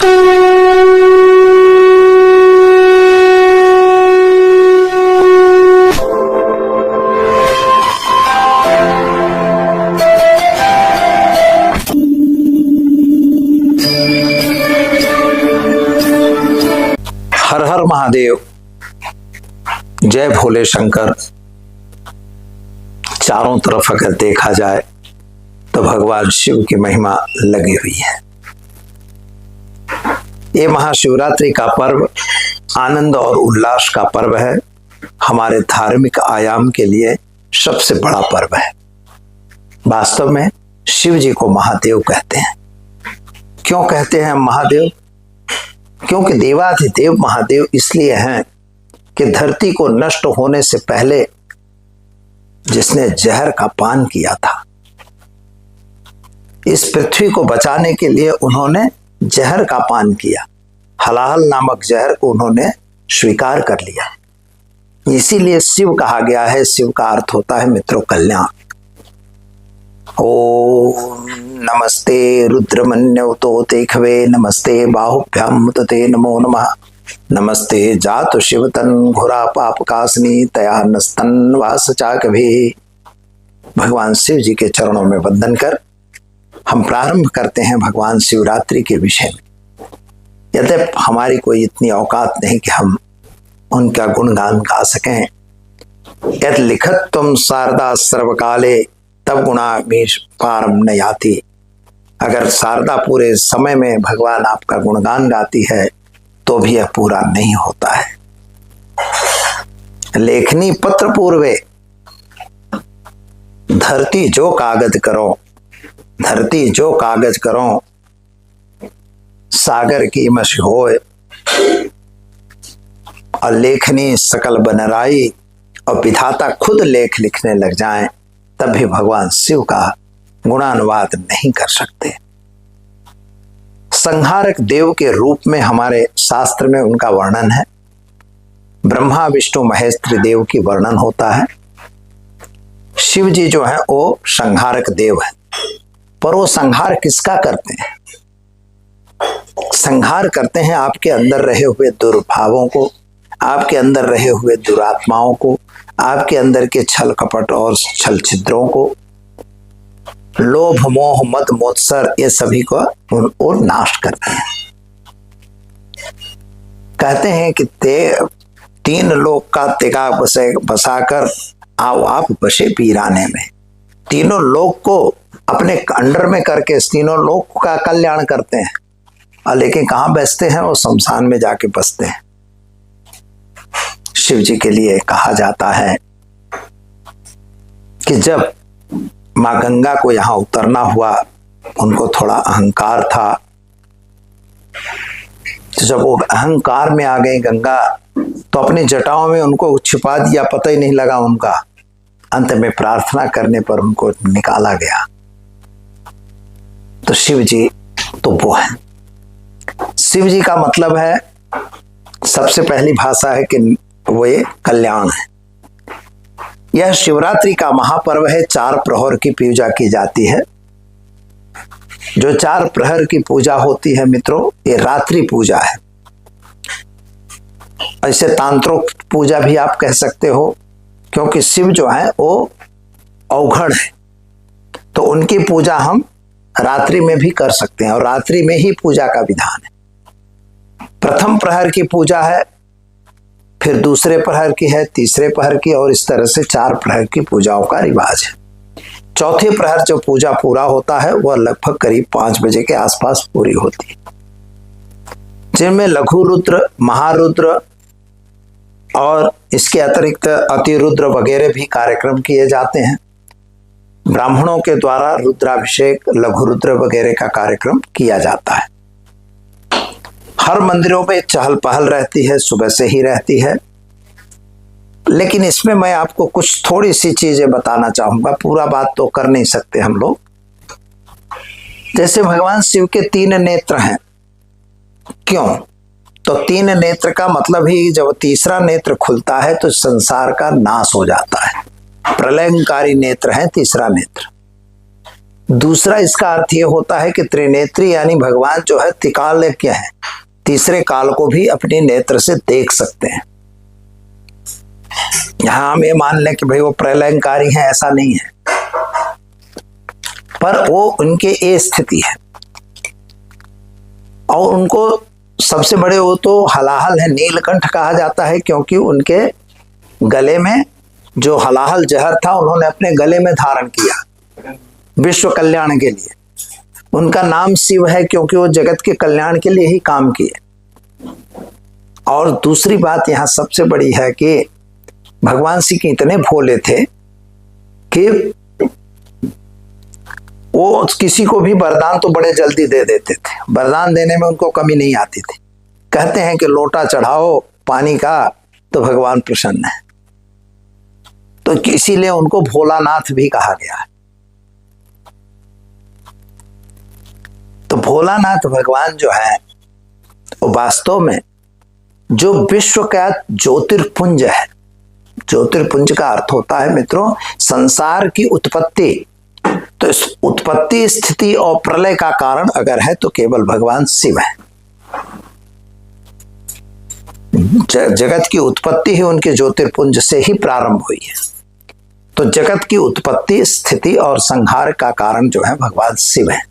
हर हर महादेव, जय भोले शंकर। चारों तरफ अगर देखा जाए तो भगवान शिव की महिमा लगी हुई है। ये महाशिवरात्रि का पर्व आनंद और उल्लास का पर्व है। हमारे धार्मिक आयाम के लिए सबसे बड़ा पर्व है। वास्तव में शिव जी को महादेव कहते हैं। क्यों कहते हैं महादेव? क्योंकि देवाधिदेव महादेव इसलिए हैं कि धरती को नष्ट होने से पहले जिसने जहर का पान किया था, इस पृथ्वी को बचाने के लिए उन्होंने जहर का पान किया। हलाहल नामक जहर को उन्होंने स्वीकार कर लिया। इसीलिए शिव कहा गया है। शिव का अर्थ होता है मित्रों कल्याण। ओम नमस्ते रुद्रमन्यौतो तेखवे, नमस्ते बाहुभ्याम मुदते, नमो नमः। नमस्ते जातु शिवतन घोरा पाप कासनी तया नस्तन वास चाकभि। भगवान शिव जी के चरणों में वंदन कर हम प्रारंभ करते हैं भगवान शिवरात्रि के विषय में। यद्यपि हमारी कोई इतनी औकात नहीं कि हम उनका गुणगान गा सकें। यद लिखत तुम शारदा सर्वकाले तब गुणामीश पारम न याति। अगर शारदा पूरे समय में भगवान आपका गुणगान गाती है तो भी यह पूरा नहीं होता है। लेखनी पत्र पूर्वे धरती जो कागज करो, धरती जो कागज करो, सागर की मश होए। और लेखनी सकल बनराई, और विधाता खुद लेख लिखने लग जाएं तब भी भगवान शिव का गुणानुवाद नहीं कर सकते। संहारक देव के रूप में हमारे शास्त्र में उनका वर्णन है। ब्रह्मा विष्णु महेश त्रिदेव की वर्णन होता है। शिव जी जो है वो संहारक देव है। पर वो संहार किसका करते हैं? संहार करते हैं आपके अंदर रहे हुए दुर्भावों को, आपके अंदर रहे हुए दुरात्माओं को, आपके अंदर के छल कपट और छल छिद्रों को, लोभ मोह मद मोत्सर, ये सभी को और नाश करते हैं। कहते हैं कि तीन लोक का तिगा बसाकर आओ आप बसे पीराने में। तीनों लोक को अपने अंडर में करके तीनों लोक का कल्याण करते हैं। और लेकिन कहाँ बसते हैं? वो शमशान में जाके बसते हैं। शिव जी के लिए कहा जाता है कि जब माँ गंगा को यहाँ उतरना हुआ, उनको थोड़ा अहंकार था। तो जब वो अहंकार में आ गई गंगा, तो अपनी जटाओं में उनको छिपा दिया, पता ही नहीं लगा उनका। अंत में प्रार्थना करने पर उनको निकाला गया। तो शिव जी तो वो है। शिव जी का मतलब है, सबसे पहली भाषा है कि वो ये कल्याण है। यह शिवरात्रि का महापर्व है। 4 प्रहर की पूजा की जाती है। जो 4 प्रहर की पूजा होती है मित्रों, ये रात्रि पूजा है। ऐसे तांत्रिक पूजा भी आप कह सकते हो, क्योंकि शिव जो है वो अवघड़ है। तो उनकी पूजा हम रात्रि में भी कर सकते हैं, और रात्रि में ही पूजा का विधान है। प्रथम प्रहर की पूजा है, फिर दूसरे प्रहर की है, तीसरे प्रहर की, और इस तरह से 4 प्रहर की पूजाओं का रिवाज है। चौथे प्रहर जो पूजा पूरा होता है वह लगभग करीब 5 बजे के आसपास पूरी होती है, जिनमें लघु रुद्र, महारुद्र और इसके अतिरिक्त अतिरुद्र वगैरह भी कार्यक्रम किए जाते हैं। ब्राह्मणों के द्वारा रुद्राभिषेक, लघु रुद्र वगैरह का कार्यक्रम किया जाता है। हर मंदिरों में चहल पहल रहती है, सुबह से ही रहती है। लेकिन इसमें मैं आपको कुछ थोड़ी सी चीजें बताना चाहूंगा। पूरा बात तो कर नहीं सकते हम लोग। जैसे भगवान शिव के 3 नेत्र हैं। क्यों? तो 3 नेत्र का मतलब ही जब तीसरा नेत्र खुलता है तो संसार का नाश हो जाता है। प्रलयंकारी नेत्र है तीसरा नेत्र। दूसरा इसका अर्थ ये होता है कि त्रिनेत्री यानी भगवान जो है त्रिकालज्ञ है, तीसरे काल को भी अपने नेत्र से देख सकते हैं। यहां हम ये मान लें कि भाई वो प्रलयंकारी हैं, ऐसा नहीं है, पर वो उनके ये स्थिति है। और उनको सबसे बड़े वो तो हलाहल है, नीलकंठ कहा जाता है, क्योंकि उनके गले में जो हलाहल जहर था उन्होंने अपने गले में धारण किया विश्व कल्याण के लिए। उनका नाम शिव है क्योंकि वो जगत के कल्याण के लिए ही काम किए। और दूसरी बात यहाँ सबसे बड़ी है कि भगवान श्री कृष्ण इतने भोले थे कि वो किसी को भी वरदान तो बड़े जल्दी दे देते थे, वरदान देने में उनको कमी नहीं आती थी। कहते हैं कि लोटा चढ़ाओ पानी का तो भगवान प्रसन्न है, तो इसीलिए उनको भोलानाथ भी कहा गया है। तो भोलानाथ भगवान जो है वो वास्तव में जो विश्व का ज्योतिर्पुंज है, ज्योतिर्पुंज का अर्थ होता है मित्रों संसार की उत्पत्ति। तो इस उत्पत्ति, स्थिति और प्रलय का कारण अगर है तो केवल भगवान शिव है। जगत की उत्पत्ति ही उनके ज्योतिर्पुंज से ही प्रारंभ हुई है। तो जगत की उत्पत्ति, स्थिति और संहार का कारण जो है भगवान शिव है।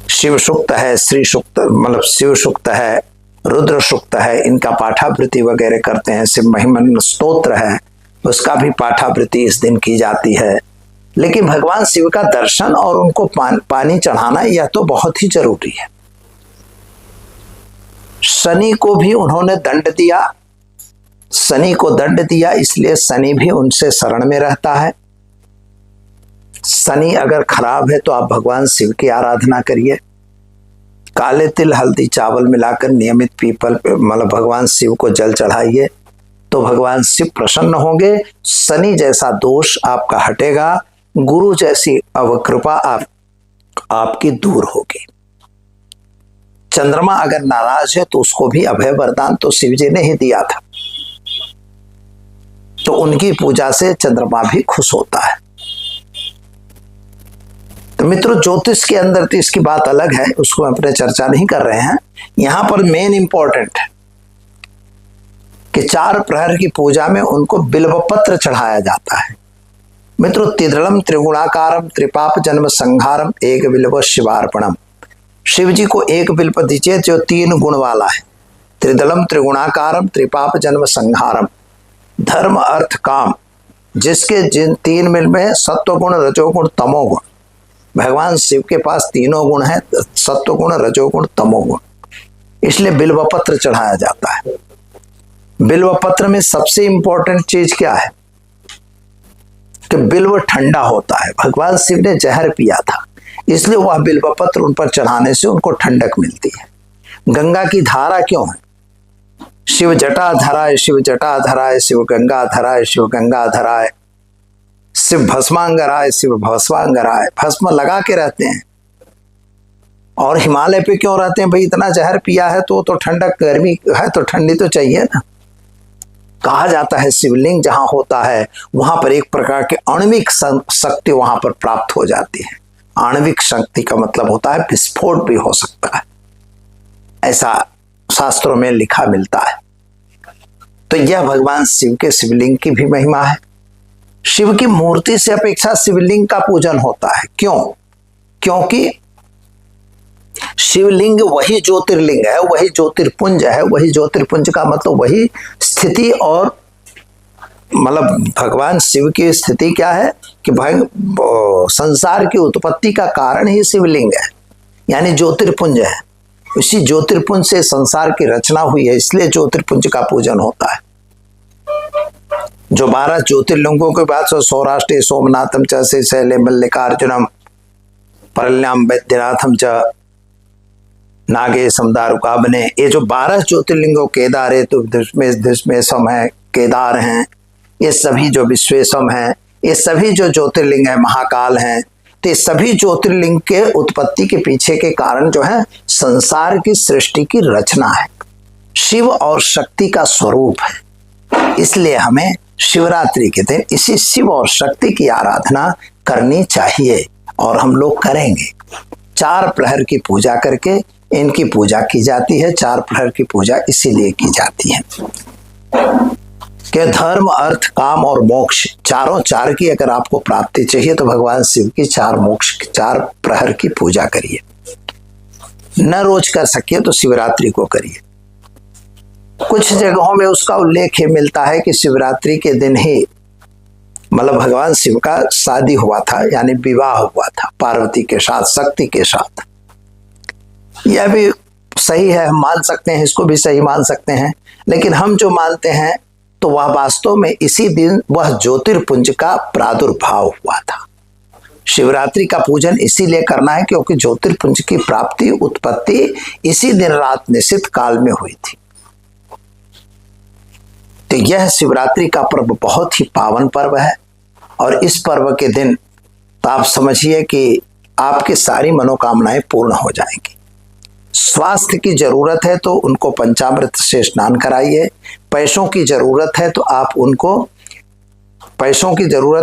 शिव सूक्त है, श्री सूक्त मतलब शिव सूक्त है, रुद्र सूक्त है, इनका पाठावृत्ति वगैरह करते हैं। शिव महिमन स्तोत्र है, उसका भी पाठावृत्ति इस दिन की जाती है। लेकिन भगवान शिव का दर्शन और उनको पानी चढ़ाना यह तो बहुत ही जरूरी है। शनि को भी उन्होंने दंड दिया, शनि को दंड दिया, इसलिए शनि भी उनसे शरण में रहता है। शनि अगर खराब है तो आप भगवान शिव की आराधना करिए। काले तिल हल्दी चावल मिलाकर नियमित पीपल पे मतलब भगवान शिव को जल चढ़ाइए तो भगवान शिव प्रसन्न होंगे। शनि जैसा दोष आपका हटेगा, गुरु जैसी अवकृपा आपकी दूर होगी। चंद्रमा अगर नाराज है तो उसको भी अभय वरदान तो शिव जी ने ही दिया था, तो उनकी पूजा से चंद्रमा भी खुश होता है। तो मित्रों ज्योतिष के अंदर तो इसकी बात अलग है, उसको अपने चर्चा नहीं कर रहे हैं। यहां पर मेन इंपॉर्टेंट है कि 4 प्रहर की पूजा में उनको बिल्वपत्र चढ़ाया जाता है। मित्रों त्रिदलम त्रिगुणाकारम त्रिपाप जन्म संहारम एक बिल्व शिवार्पणम। शिव जी को एक बिल्व दीजिए जो 3 गुण वाला है। त्रिदलम त्रिगुणाकारम त्रिपाप जन्म संहारम, धर्म अर्थ काम, जिसके जिन 3 मिल में सत्वगुण रजोगुण तमोगुण। भगवान शिव के पास तीनों गुण है, सत्वगुण रजोगुण तमोगुण, इसलिए बिल्वपत्र चढ़ाया जाता है। बिल्वपत्र में सबसे इंपॉर्टेंट चीज क्या है कि बिल्व ठंडा होता है। भगवान शिव ने जहर पिया था, इसलिए वह बिल्वपत्र उन पर चढ़ाने से उनको ठंडक मिलती है। गंगा की धारा क्यों है? शिव जटा धराए, शिव जटा धराए, शिव गंगा धराए, शिव गंगा धराए, शिव भस्मांगराय, शिव भस्मांगराय। भस्म लगा के रहते हैं। और हिमालय पे क्यों रहते हैं भाई? इतना जहर पिया है तो ठंडक, गर्मी है तो ठंडी तो चाहिए ना। कहा जाता है शिवलिंग जहां होता है वहां पर एक प्रकार की आणविक शक्ति वहां पर प्राप्त हो जाती है। आणविक शक्ति का मतलब होता है विस्फोट भी हो सकता है, ऐसा शास्त्रों में लिखा मिलता है। तो यह भगवान शिव के शिवलिंग की भी महिमा है। शिव की मूर्ति से अपेक्षा शिवलिंग का पूजन होता है। क्यों? क्योंकि शिवलिंग वही ज्योतिर्लिंग है, वही ज्योतिर्पुंज है। वही ज्योतिर्पुंज का मतलब वही स्थिति और मतलब भगवान शिव की स्थिति क्या है कि भाई संसार की उत्पत्ति का कारण ही शिवलिंग है, यानी ज्योतिर्पुंज है। इसी ज्योतिर्पुंज से संसार की रचना हुई है, इसलिए ज्योतिर्पुंज का पूजन होता है। जो 12 ज्योतिर्लिंगों के बाद सौराष्ट्र सोमनाथम च शैले मल्लिकार्जुनम परल्याम वैद्यनाथम च नागेशम दारुकाबने, ये जो 12 ज्योतिर्लिंगों केदार है तो धृष्मेशम है, केदार हैं, ये सभी जो विश्वेशम हैं, ये सभी जो ज्योतिर्लिंग है, महाकाल हैं। तो ये सभी ज्योतिर्लिंग के उत्पत्ति के पीछे के कारण जो है संसार की सृष्टि की रचना है। शिव और शक्ति का स्वरूप है, इसलिए हमें शिवरात्रि के दिन इसी शिव और शक्ति की आराधना करनी चाहिए और हम लोग करेंगे। 4 प्रहर की पूजा करके इनकी पूजा की जाती है। 4 प्रहर की पूजा इसीलिए की जाती है कि धर्म, अर्थ, काम और मोक्ष चारों 4 की अगर आपको प्राप्ति चाहिए तो भगवान शिव की 4 प्रहर की पूजा करिए। न रोज कर सकिए तो शिवरात्रि को करिए। कुछ जगहों में उसका उल्लेख मिलता है कि शिवरात्रि के दिन ही मतलब भगवान शिव का शादी हुआ था, यानी विवाह हुआ था पार्वती के साथ, शक्ति के साथ। यह भी सही है, हम मान सकते हैं, इसको भी सही मान सकते हैं। लेकिन हम जो मानते हैं तो वह वास्तव में इसी दिन वह ज्योतिर्पुंज का प्रादुर्भाव हुआ था। शिवरात्रि का पूजन इसीलिए करना है क्योंकि ज्योतिर्पुंज की प्राप्ति, उत्पत्ति इसी दिन रात निश्चित काल में हुई थी। तो यह शिवरात्रि का पर्व बहुत ही पावन पर्व है और इस पर्व के दिन तो आप समझिए कि आपकी सारी मनोकामनाएं पूर्ण हो जाएंगी। स्वास्थ्य की जरूरत है तो उनको पंचामृत से स्नान कराइए। पैसों की जरूरत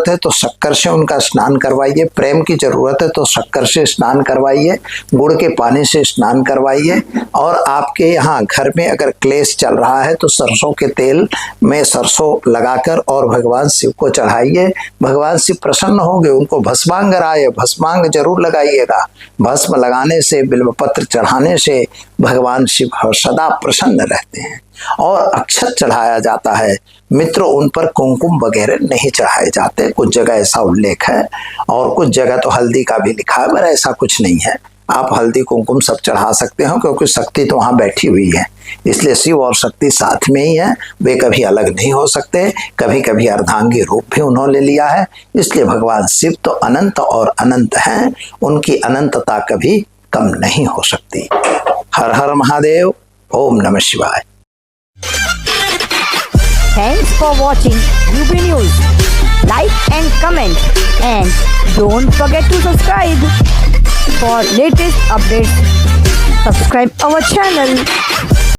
है तो शक्कर से उनका स्नान करवाइए। प्रेम की जरूरत है तो शक्कर से स्नान करवाइए, गुड़ के पानी से स्नान करवाइए। और आपके यहाँ घर में अगर क्लेश चल रहा है तो सरसों के तेल में सरसों लगाकर और भगवान शिव को चढ़ाइए। भगवान शिव प्रसन्न होंगे। उनको भस्मांग राय, भस्मांग जरूर लगाइएगा। भस्म लगाने से, बिल्वपत्र चढ़ाने से भगवान शिव सदा प्रसन्न रहते हैं। और अक्षत चढ़ाया जाता है मित्रों, उन पर कुमकुम वगैरह नहीं चढ़ाए जाते। कुछ जगह ऐसा उल्लेख है और कुछ जगह तो हल्दी का भी लिखा है, पर ऐसा कुछ नहीं है। आप हल्दी कुमकुम सब चढ़ा सकते हो क्योंकि शक्ति तो वहां बैठी हुई है। इसलिए शिव और शक्ति साथ में ही है, वे कभी अलग नहीं हो सकते। कभी कभी अर्धांगी रूप भी उन्होंने लिया है। इसलिए भगवान शिव तो अनंत और अनंत हैं, उनकी अनंतता कभी कम नहीं हो सकती। हर हर महादेव, ओम नमः शिवाय। Thanks for watching UB News. Like and comment, and don't forget to subscribe for latest updates. Subscribe our channel.